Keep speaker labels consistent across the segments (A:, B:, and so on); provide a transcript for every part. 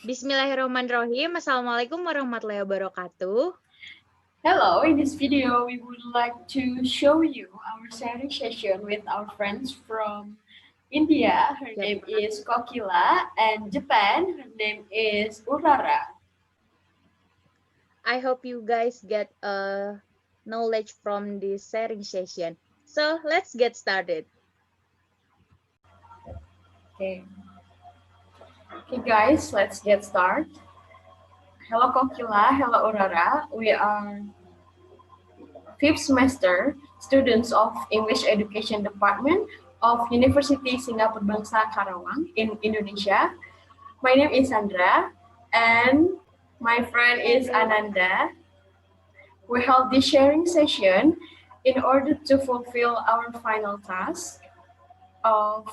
A: Bismillahirrahmanirrahim. Assalamualaikum warahmatullahi wabarakatuh.
B: Hello, in this video we would like to show you our sharing session with our friends from India. Her name is Kokila, and Japan. Her name is Urara.
A: I hope you guys get knowledge from this sharing session. So let's get started.
B: Okay. Okay guys, let's get started. Hello Kokila, hello Urara. We are fifth semester students of English Education Department of University Singapura Bangsa Karawang in Indonesia. My name is Sandra, and my friend is Ananda. We held this sharing session in order to fulfill our final task of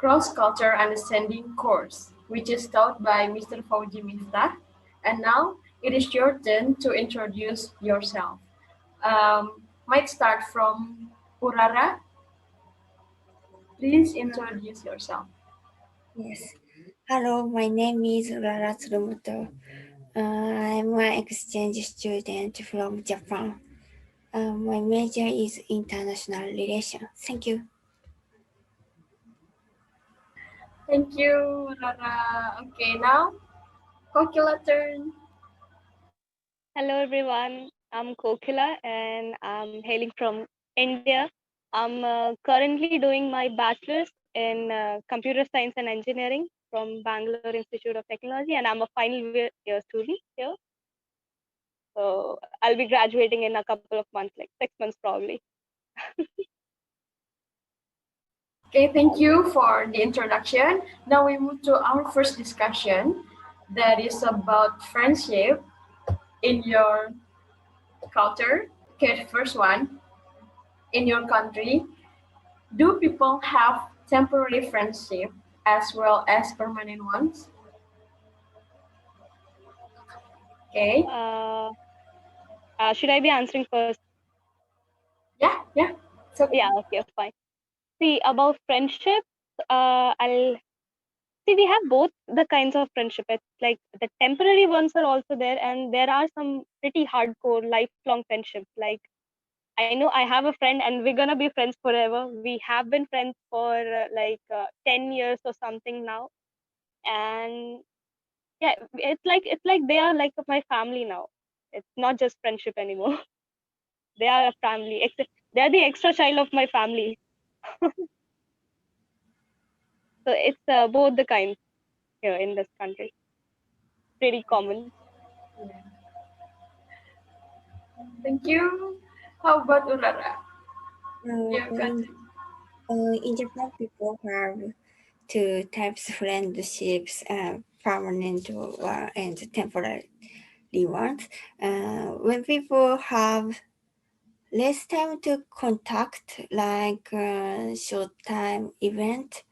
B: cross-culture understanding course, which is taught by Mr. Fauzi Miftakh. And now it is your turn to introduce yourself. Might start from Urara. Please introduce yourself.
C: Yes. Hello, my name is Urara Tsurumoto. I'm an exchange student from Japan. My major is international relations. Thank you.
B: Thank you, Urara. Okay, now Kokila turn.
D: Hello everyone, I'm Kokila and I'm hailing from India. I'm currently doing my bachelor's in computer science and engineering from Bangalore Institute of Technology, and I'm a final year student here. So I'll be graduating in a couple of months, like 6 months probably.
B: Okay, thank you for the introduction. Now we move to our first discussion that is about friendship in your culture. Okay, the first one, in your country, do people have temporary friendship as well as permanent ones? Okay.
D: Should I be answering first?
B: Yeah. So
D: yeah, okay, fine. See, about friendship, I'll see we have both the kinds of friendship. It's like the temporary ones are also there, and there are some pretty hardcore lifelong friendships. Like I know I have a friend, and we're gonna be friends forever. We have been friends for 10 years or something now, and yeah, it's like they are like my family now. It's not just friendship anymore. They are a family. They're the extra child of my family. So it's both the kinds here in this country. Pretty common.
B: thank you. How about Urara? Your
C: In,
B: country.
C: in Japan, people have two types of friendships, permanent and temporary ones. When people have less time to contact, like short time event,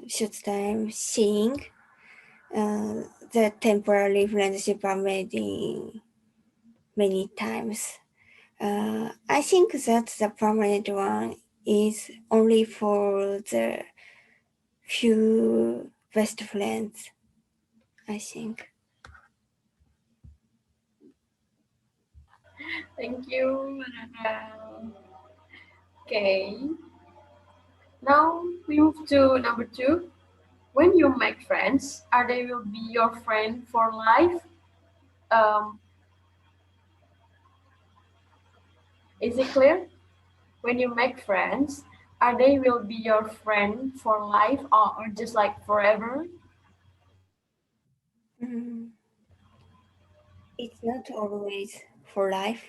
C: short time seeing, the temporary friendship are made in many times. I think that the permanent one is only for the few best friends, I think.
B: Thank you, Urara. Okay. Now we move to number 2. When you make friends, are they will be your friend for life? Um, is it clear? When you make friends, are they will be your friend for life or just like forever?
C: Mm, it's not always for life.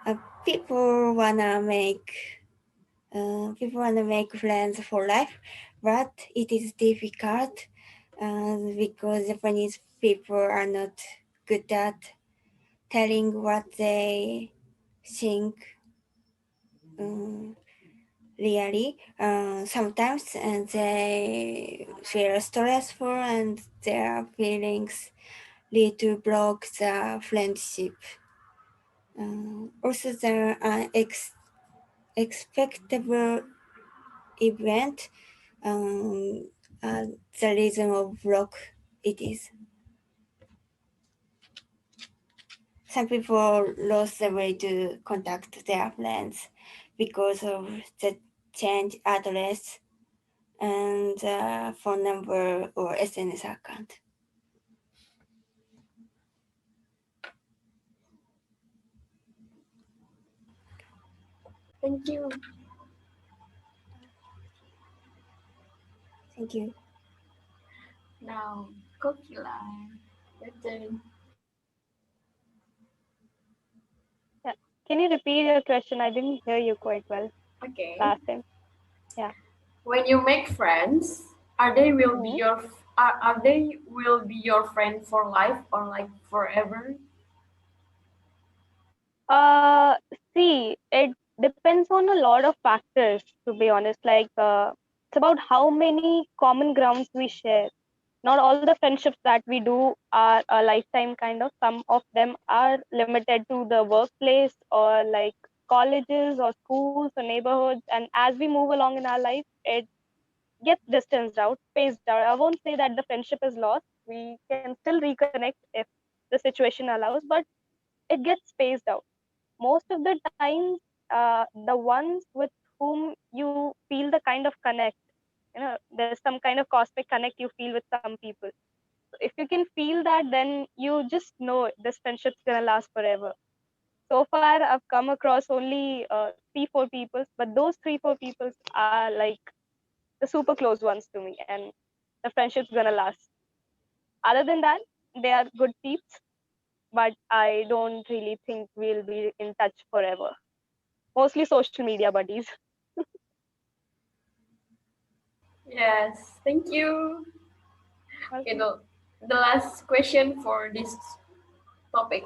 C: Uh, people wanna make people wanna make friends for life, but it is difficult because Japanese people are not good at telling what they think really. Sometimes they feel stressful and their feelings lead to block the friendship. Also, there are expectable event. the reason of block it is. Some people lost the way to contact their friends because of the change address and phone number or SNS account.
B: Thank you.
C: Thank you.
B: Now, Kokila, your turn.
D: Yeah. Can you repeat your question? I didn't hear you quite well
B: Okay.
D: last time. Yeah.
B: When you make friends,
D: Mhm.
B: are they will be your friend for life or like forever?
D: Uh, See, it depends on a lot of factors, to be honest. It's about how many common grounds we share. Not all the friendships that we do are a lifetime kind of. Some of them are limited to the workplace or like colleges or schools or neighborhoods. And as we move along in our life, it gets distanced out, phased out. I won't say that the friendship is lost. We can still reconnect if the situation allows, but it gets phased out. Most of the times, the ones with whom you feel the kind of connect, there's some kind of cosmic connect you feel with some people. So if you can feel that, then you just know this friendship's gonna last forever. So far, I've come across only 3, 4 people, but those 3, 4 people are like the super close ones to me, and the friendship's gonna last. Other than that, they are good peeps, but I don't really think we'll be in touch forever. Mostly social media buddies.
B: Yes, thank you. Okay,
D: Welcome.
B: the last question for this topic.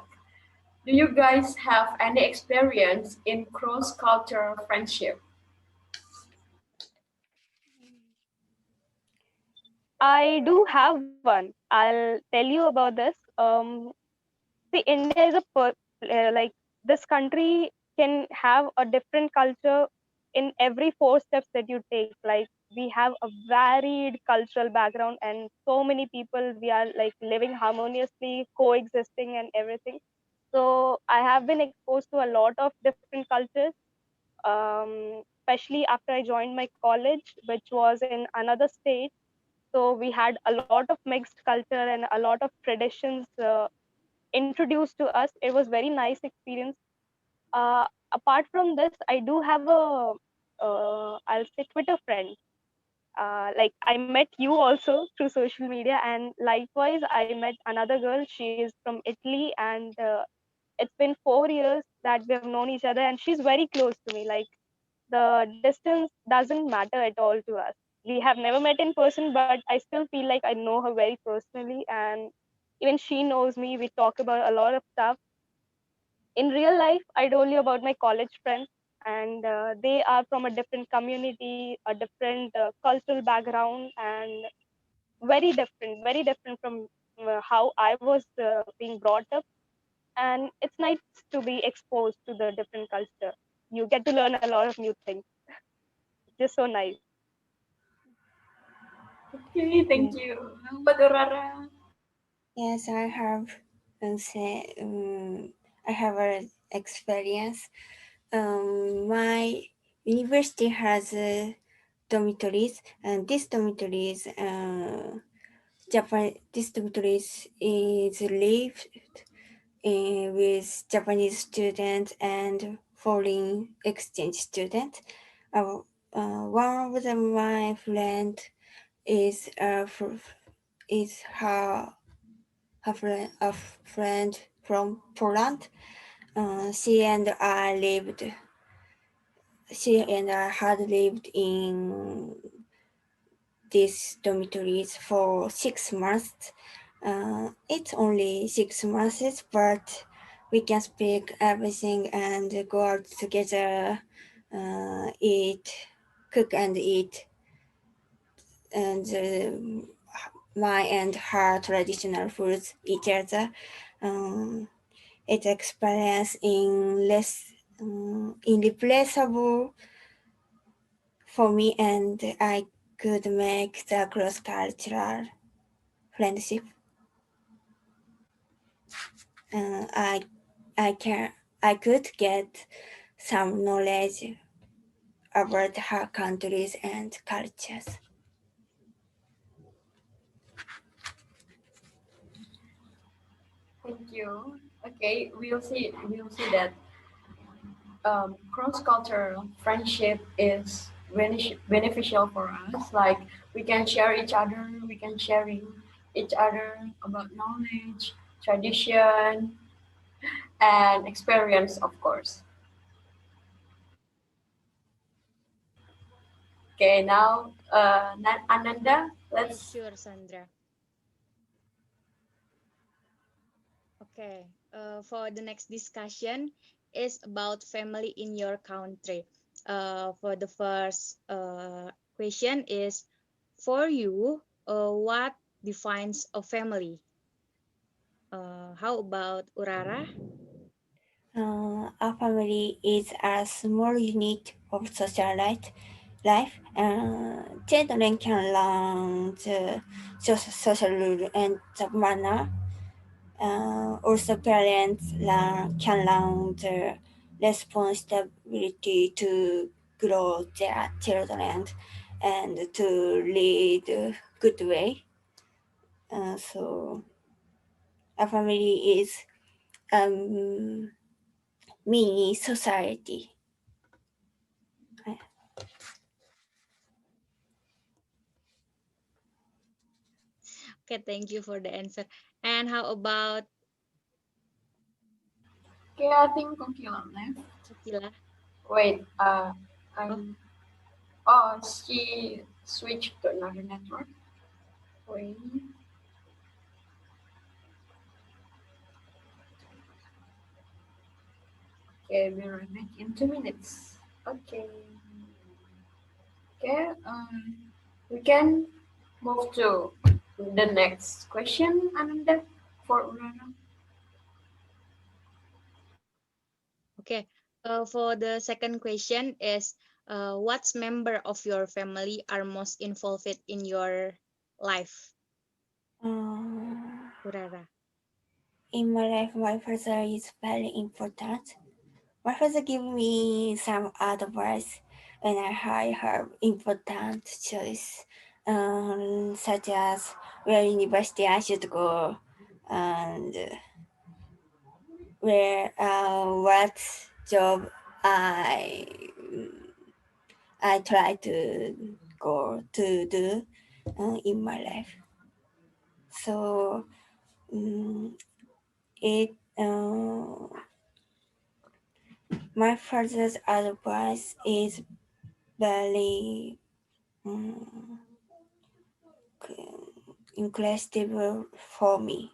B: Do you guys have any experience in cross-cultural friendship?
D: I do have one. I'll tell you about this. See, India is like this country can have a different culture in every 4 steps that you take. Like we have a varied cultural background, and so many people we are like living harmoniously, coexisting, and everything. So I have been exposed to a lot of different cultures, especially after I joined my college, which was in another state. So we had a lot of mixed culture and a lot of traditions introduced to us. It was very nice experience. Apart from this, I do have I'll say Twitter friend. Like I met you also through social media, and likewise I met another girl. She is from Italy, and it's been 4 years that we have known each other, and she's very close to me. Like the distance doesn't matter at all to us. We have never met in person, but I still feel like I know her very personally, and even she knows me. We talk about a lot of stuff. In real life, I told you about my college friends, and they are from a different community, a different cultural background, and very different from how I was being brought up. And it's nice to be exposed to the different culture. You get to learn a lot of new things. Just so nice.
B: Okay, thank
C: Yeah.
B: you. How about Urara?
C: Yes, I have. Say, I have an experience. My university has dormitories, and this dormitories, Japan. This dormitories is lived with Japanese students and foreign exchange students. One of my friend is is a friend from Poland. She and I lived. She and I had lived in these dormitories for 6 months. It's only 6 months, but we can speak everything and go out together, eat, cook and eat, and my and her traditional foods each other. Um, it's experience in less irreplaceable for me, and I could make the cross-cultural friendship. Uh, I I could get some knowledge about her countries and cultures.
B: Thank you. Okay, we'll see that cross-cultural friendship is beneficial for us. Like we can share each other, we can sharing each other about knowledge, tradition, and experience, of course. Okay, now Ananda,
A: Yeah,
B: let's.
A: sure, Sandra. Okay, for the next discussion is about family in your country. For the first question is, for you, what defines a family? How about Urara?
C: A family is a small unit of social life. Children can learn the social rule and the manner. Also, parents can learn the responsibility to grow their children and to lead a good way. So, a family is um, mini society.
A: Okay, thank you for the answer. And how about
B: Okay, I think Kokila left.
A: Kokila?
B: Wait,
A: Oh,
B: I'm. Oh, she switched to another network. Wait. Okay, we'll be right back in 2 minutes. Okay. Okay. We can move to the next question, Ananda, for Urara.
A: okay. For the second question is, what member of your family are most involved in your life,
C: Uh,
A: Urara?
C: in my life, my father is very important. My father gave me some advice when I have important choice, such as where university I should go and where what job I I try to go to do in my life. So it my father's advice is very incredible for me.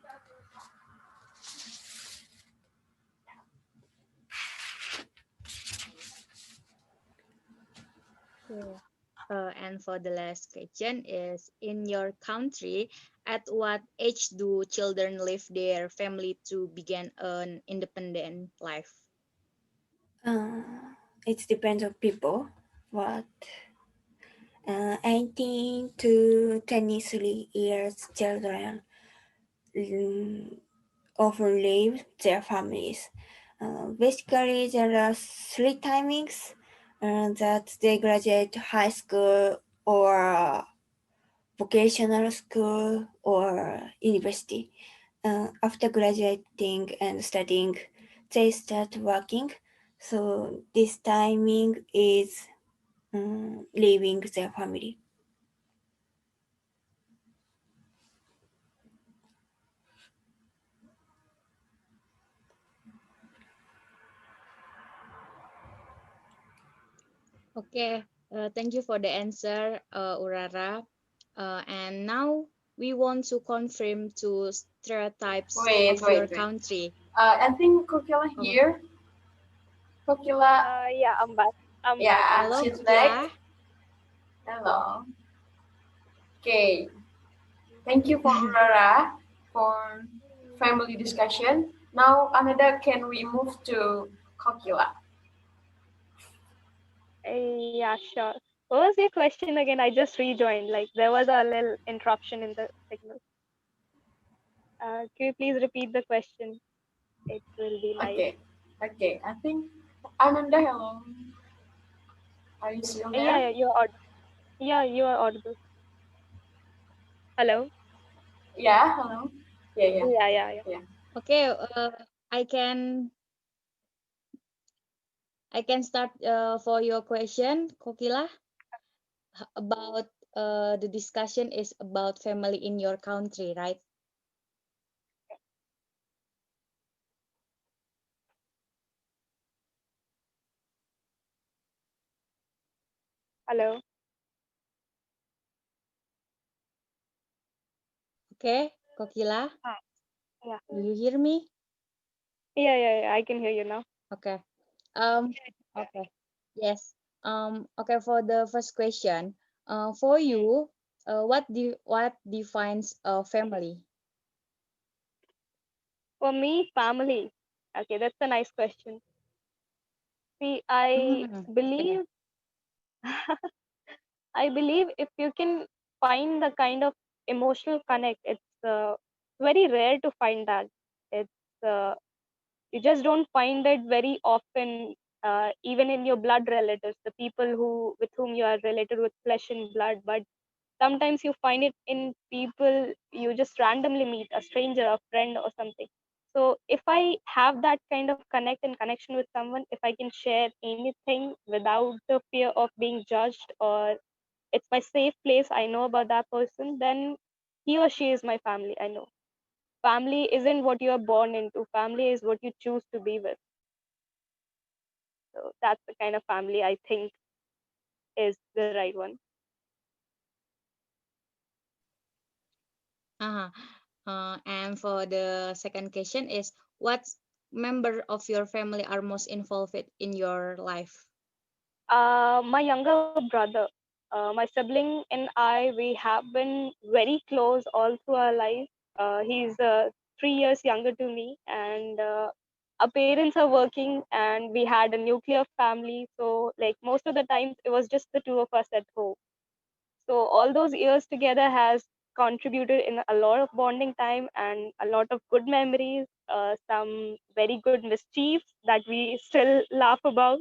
A: Yeah. And for the last question is, in your country, at what age do children leave their family to begin an independent life?
C: Uh, it depends on people, but 18 to 23 years children often leave their families. Basically, there are three timings that they graduate high school or vocational school or university. After graduating and studying, they start working. So this timing is leaving their family.
A: Okay, thank you for the answer, Urara. And now we want to confirm two stereotypes
B: Wait,
A: of your
B: wait, wait.
A: country.
B: I think Kokila
A: Oh,
B: here. Kokila,
D: Yeah, I'm back. I'm back.
B: yeah,
A: hello,
B: she's back.
A: Kokila.
B: Hello. Okay, thank you for Urara for family discussion. Now, Ananda, can we move to Kokila?
D: Yeah, sure. What was your question again? I just rejoined. Like there was a little interruption in the signal. Can you please repeat the question? It will be nice.
B: Okay, okay. I think Ananda, hello. Are you still
D: Yeah,
B: there?
D: yeah, you're audible. Yeah, you are audible. Hello.
B: Yeah, hello. Yeah, yeah,
D: Yeah, yeah, yeah.
B: yeah.
A: Okay, I can I can start for your question, Kokila, about the discussion is about family in your country, right?
D: Hello.
A: Okay, Kokila,
D: Hi. Yeah.
A: do you hear me?
D: Yeah, yeah, yeah. I can hear you now.
A: Okay. Um, okay. Yes. Okay, for the first question, for
D: Mm.
A: you, what defines a family?
D: For me, family. Okay, that's a nice question. See, I
A: Okay.
D: believe, I believe if you can find the kind of emotional connect, it's very rare to find that. It's you just don't find it very often, even in your blood relatives, the people who with whom you are related with flesh and blood. But sometimes you find it in people you just randomly meet, a stranger, a friend, or something. So if I have that kind of connect and connection with someone, if I can share anything without the fear of being judged, or it's my safe place, I know about that person, then he or she is my family. I know family isn't what you are born into, family is what you choose to be with. So that's the kind of family I think is the right one.
A: Uh-huh. And for the second question is, what member of your family are most involved in your life?
D: My younger brother, my sibling and I, we have been very close all through our life. He's 3 years younger to me, and our parents are working, and we had a nuclear family. So, like most of the times, it was just the two of us at home. So, all those years together has contributed in a lot of bonding time and a lot of good memories, some very good mischiefs that we still laugh about.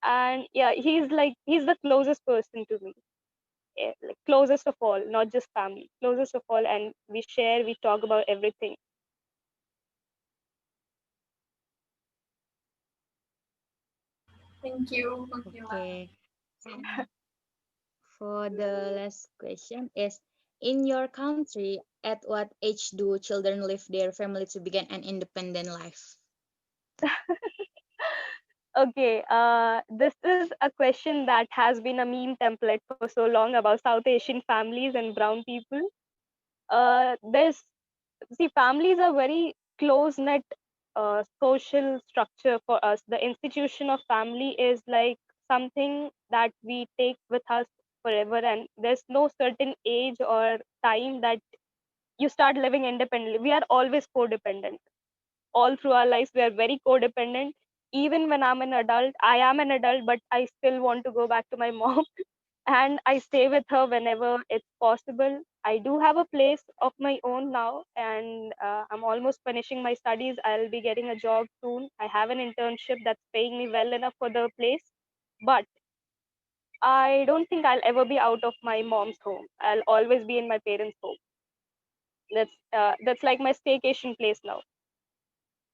D: And yeah, he's the closest person to me. Like closest of all, not just family, closest of all, and we share, we talk about everything.
B: Thank you, Kokila.
A: Okay. For the last question is, in your country, at what age do children leave their family to begin an independent life?
D: Okay, this is a question that has been a meme template for so long about South Asian families and brown people. There's See, families are very close knit social structure for us. The institution of family is like something that we take with us forever, and there's no certain age or time that you start living independently. We are always codependent. All through our lives, we are very codependent. Even when I'm an adult, I am an adult, but I still want to go back to my mom and I stay with her whenever it's possible. I do have a place of my own now, and I'm almost finishing my studies. I'll be getting a job soon. I have an internship that's paying me well enough for the place, but I don't think I'll ever be out of my mom's home. I'll always be in my parents' home. That's like my staycation place now.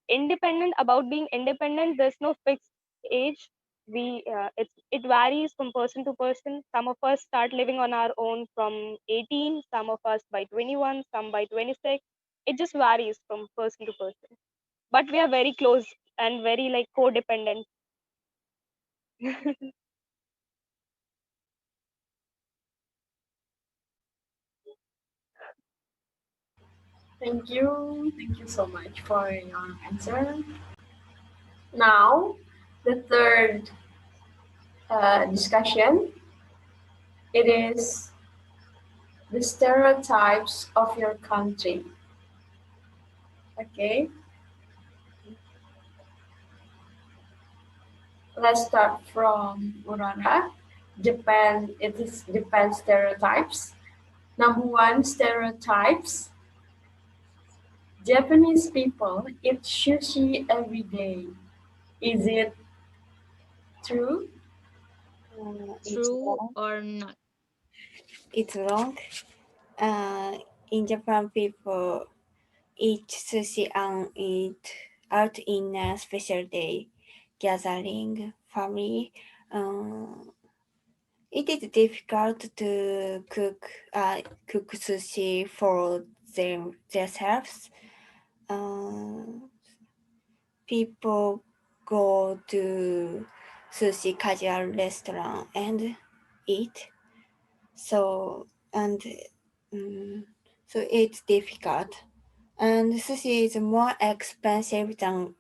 D: Independent, about being independent, there's no fixed age. It varies from person to person. Some of us start living on our own from 18, some of us by 21, some by 26. It just varies from person to person, but we are very close and very like codependent.
B: Thank you so much for your answer. Now, the third discussion, it is the stereotypes of your country. Okay, let's start from Urara. Japan, it is Japan stereotypes. Number one, stereotypes. Japanese people eat sushi every day. Is it true?
C: It's
A: True
C: wrong.
A: or not?
C: It's wrong. In Japan, people eat sushi and eat out in a special day, gathering family. Um, it is difficult to cook sushi for themselves. Um, People go to sushi casual restaurant and eat. So and um, so it's difficult. And sushi is more expensive than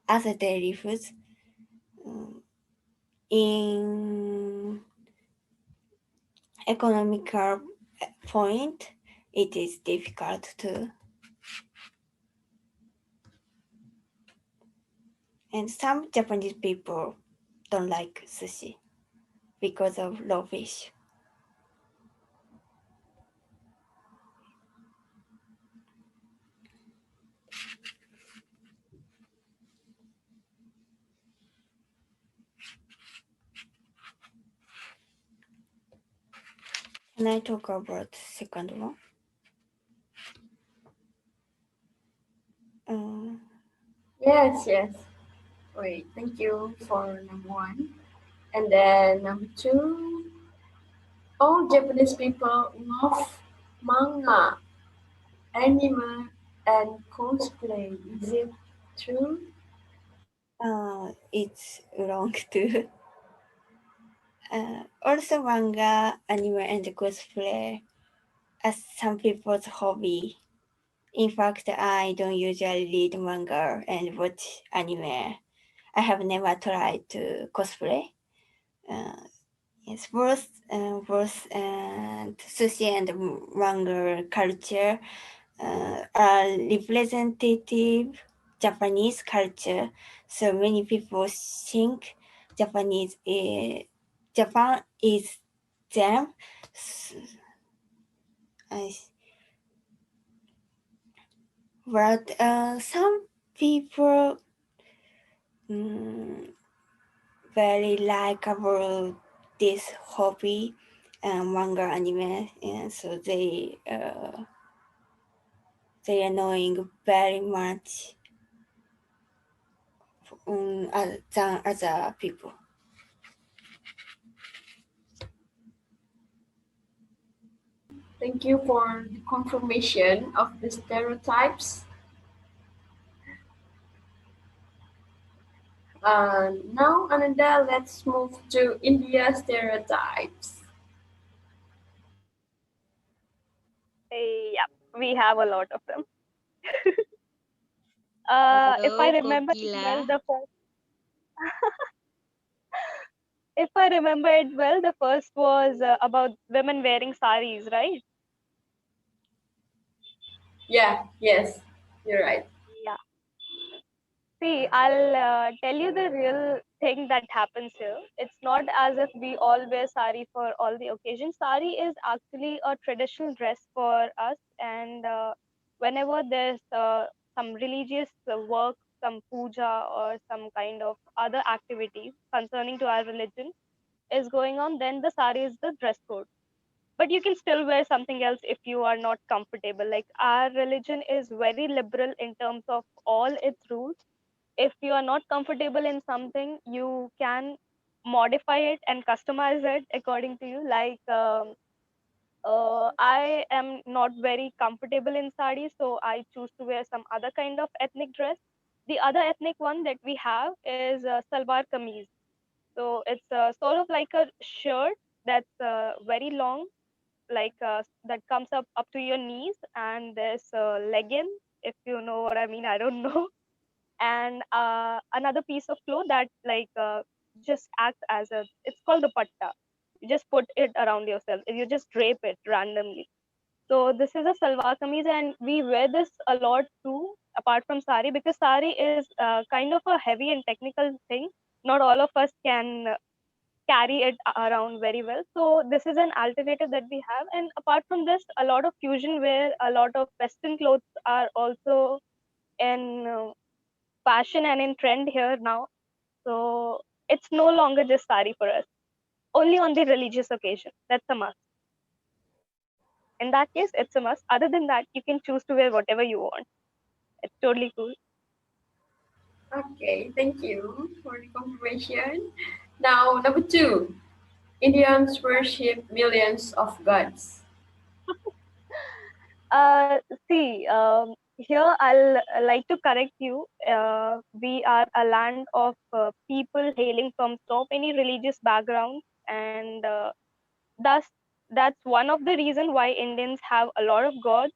C: other daily foods. Um, in economical point, it is difficult too. And some Japanese people don't like sushi because of raw fish. Can I talk about second one? Uh,
B: Yes, yes. Wait, thank you for number one. And then number two, all Japanese people love manga, anime, and cosplay. Is it true?
C: it's wrong too. Also, manga, anime, and cosplay are some people's hobby. In fact, I don't usually read manga and watch anime. I have never tried to cosplay. Uh, yes, both sushi and manga culture are representative Japanese culture. So many people think Japan is them. S- I- But some people mm, very like about this hobby, manga anime, and so they are knowing very much than other people.
B: Thank you for the confirmation of the stereotypes. Now, Ananda, let's move to India stereotypes.
D: Yeah, we have a lot of them. If I
A: Hello,
D: remember it well,
A: Kokila.
D: if I remember it well, the first was about women wearing saris, right?
B: Yeah, yes, you're right.
D: Yeah. See, I'll tell you the real thing that happens here. It's not as if we all wear sari for all the occasions. Sari is actually a traditional dress for us, and whenever there's some religious work, some puja, or some kind of other activity concerning to our religion is going on, then the sari is the dress code. But you can still wear something else if you are not comfortable. Like our religion is very liberal in terms of all its rules. If you are not comfortable in something, you can modify it and customize it according to you. Like I am not very comfortable in sari, so I choose to wear some other kind of ethnic dress. The other ethnic one that we have is salwar kameez. So it's sort of like a shirt that's very long, like that comes up to your knees, and there's a legging, if you know what I mean. I don't know. And another piece of cloth that like just acts as a, it's called the patta. You just put it around yourself, you just drape it randomly. So this is a salwar kameez, and we wear this a lot too, apart from sari, because sari is kind of a heavy and technical thing. Not all of us can carry it around very well. So this is an alternative that we have. And apart from this, a lot of fusion wear, a lot of Western clothes are also in fashion and in trend here now. So it's no longer just sari for us. Only on the religious occasion. That's a must. In that case, it's a must. Other than that, you can choose to wear whatever you want. It's totally cool.
B: Okay, thank you for the confirmation. Now, number two, Indians worship millions of gods.
D: Uh, See, here I'll like to correct you. We are a land of people hailing from so many religious backgrounds, and thus that's one of the reason why Indians have a lot of gods.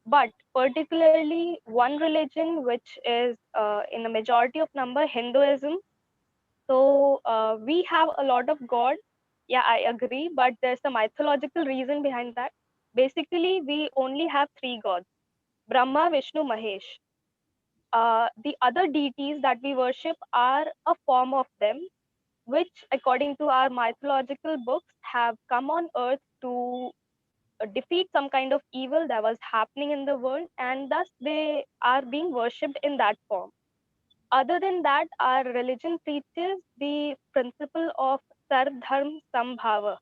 D: But particularly one religion which is in the majority of number, Hinduism. So we have a lot of gods. Yeah, I agree, but there's a mythological reason behind that. Basically, we only have three gods: Brahma, Vishnu, Mahesh. The other deities that we worship are a form of them, which, according to our mythological books, have come on earth to defeat some kind of evil that was happening in the world, and thus they are being worshipped in that form. Other than that, our religion preaches the principle of Sardharm Sambhava,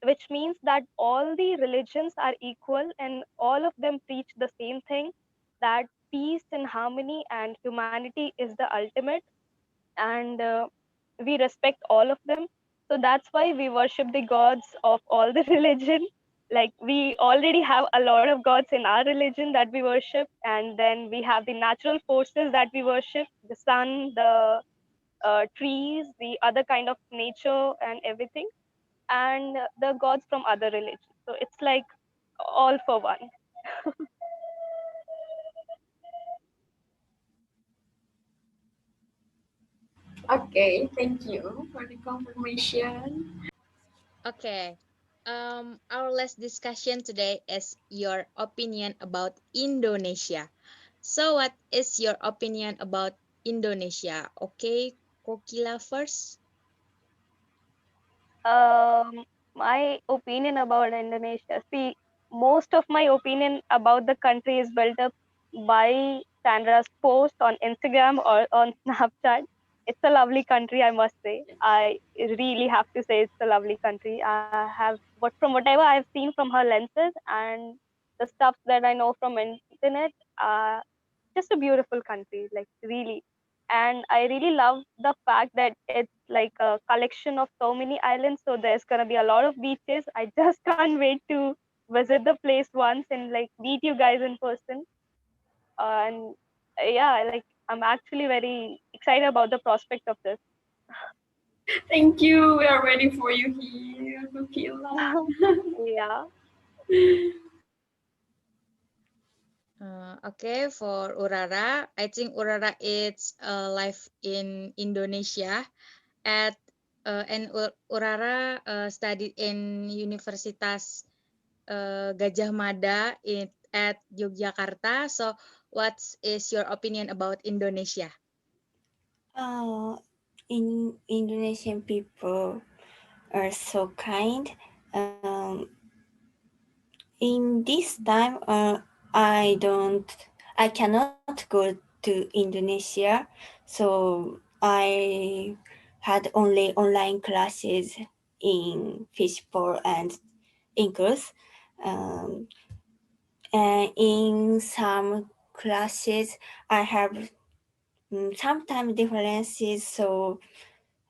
D: which means that all the religions are equal and all of them preach the same thing, that peace and harmony and humanity is the ultimate, and we respect all of them. So that's why we worship the gods of all the religion. Like, we already have a lot of gods in our religion that we worship, and then we have the natural forces that we worship: the sun, the trees, the other kind of nature and everything, and the gods from other religions. So it's like all for one.
B: Okay, thank you for the confirmation.
A: Okay. Our last discussion today is your opinion about Indonesia. So, what is your opinion about Indonesia? Okay, Kokila first.
D: Um, my opinion about Indonesia. See, most of my opinion about the country is built up by Sandra's post on Instagram or on Snapchat. It's a lovely country, I must say. I really have to say it's a lovely country. I have, what from whatever I've seen from her lenses and the stuff that I know from internet, just a beautiful country, like, really. And I really love the fact that it's like a collection of so many islands, so there's going to be a lot of beaches. I just can't wait to visit the place once and like meet you guys in person. And yeah, like, I'm actually very excited about the prospect of this.
B: Thank you. We are waiting for you here, Kokila.
D: Yeah.
A: Okay, for Urara, I think Urara is live in Indonesia at and Urara studied in Universitas Gajah Mada at Yogyakarta. So, what is your opinion about Indonesia?
C: In Indonesian people are so kind. In this time, I cannot go to Indonesia, so I had only online classes in fishbowl and English. Um, and in some classes, I have sometimes differences, so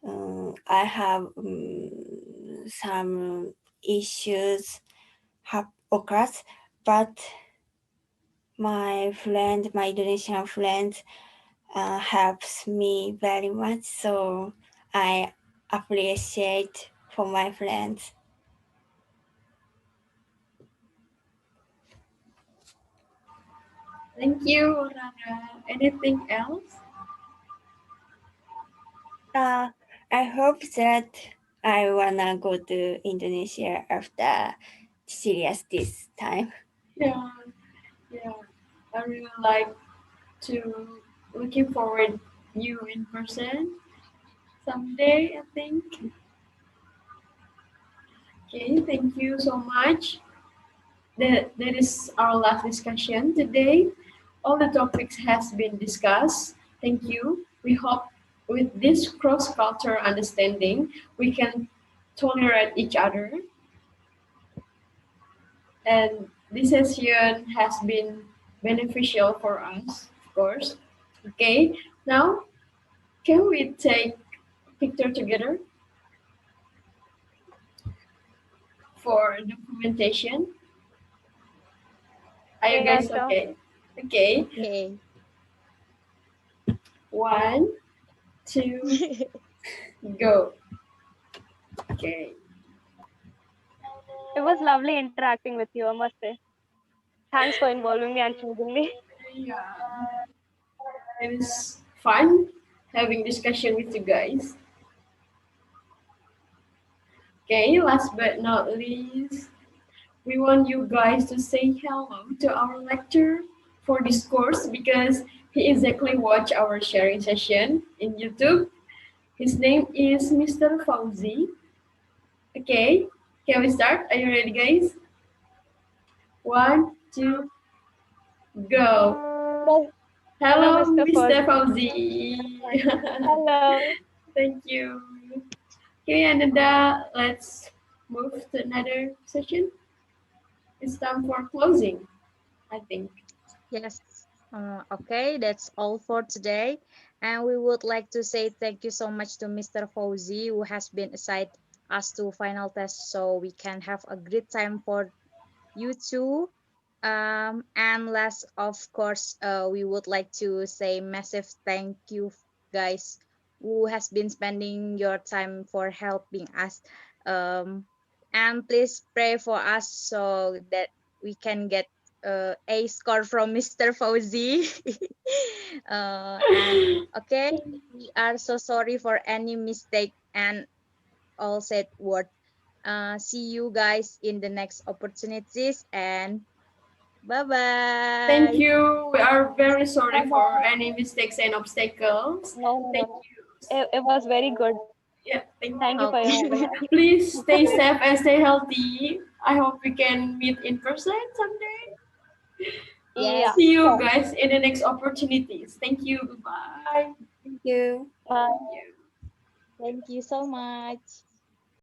C: I have some issues have occurs, but my Indonesian friend, helps me very much. So I appreciate for my friends.
B: Thank you, Urara. Anything else?
C: Uh, I hope that I wanna go to Indonesia after serious this time.
B: Yeah, yeah. I really like to looking forward you in person someday, I think. Okay, thank you so much. That is our last discussion today. All the topics has been discussed. Thank you. We hope with this cross-cultural understanding, we can tolerate each other. And this session has been beneficial for us, of course. Okay, now can we take picture together for documentation? Are you
D: Yeah,
B: guys
D: sure.
B: okay? Okay,
A: Okay.
B: 1, 2, go. Okay.
D: It was lovely interacting with you, I must say. Thanks for involving me and choosing me.
B: Yeah, it is fun having discussion with you guys. Okay, last but not least, we want you guys to say hello to our lecturer for this course because he exactly watched our sharing session in YouTube. His name is Mr. Fauzi. Okay, can we start? Are you ready, guys? 1, 2, go.
D: Well, hello,
B: Hello,
D: Mr. Fuzz.
B: Mr. Fauzi.
D: Hello.
B: Thank you. Okay, Ananda, let's move to another session. It's time for closing, I think.
A: Yes. Okay, that's all for today. And we would like to say thank you so much to Mr. Fauzi who has been assigned us to final test so we can have a great time for you too. And last, of course, we would like to say massive thank you, guys, who has been spending your time for helping us. And please pray for us so that we can get a score from Mr. Fauzi. And okay, we are so sorry for any mistake and all said word. See you guys in the next opportunities and bye
B: Thank
A: bye.
B: you. We are very sorry for
D: Bye-bye.
B: any mistakes and obstacles.
D: No, no,
B: Thank
D: no.
B: you.
D: It was very good.
B: Yeah, thank
D: Thank you
B: you.
D: for having
A: Okay.
D: us.
B: Please stay safe and stay healthy. I hope we can meet in person someday.
D: Yeah,
A: Yes.
B: See you
D: sure.
B: guys in the next opportunities. Thank you. Goodbye.
C: Thank you.
D: Bye.
B: Thank you.
A: Thank you so much.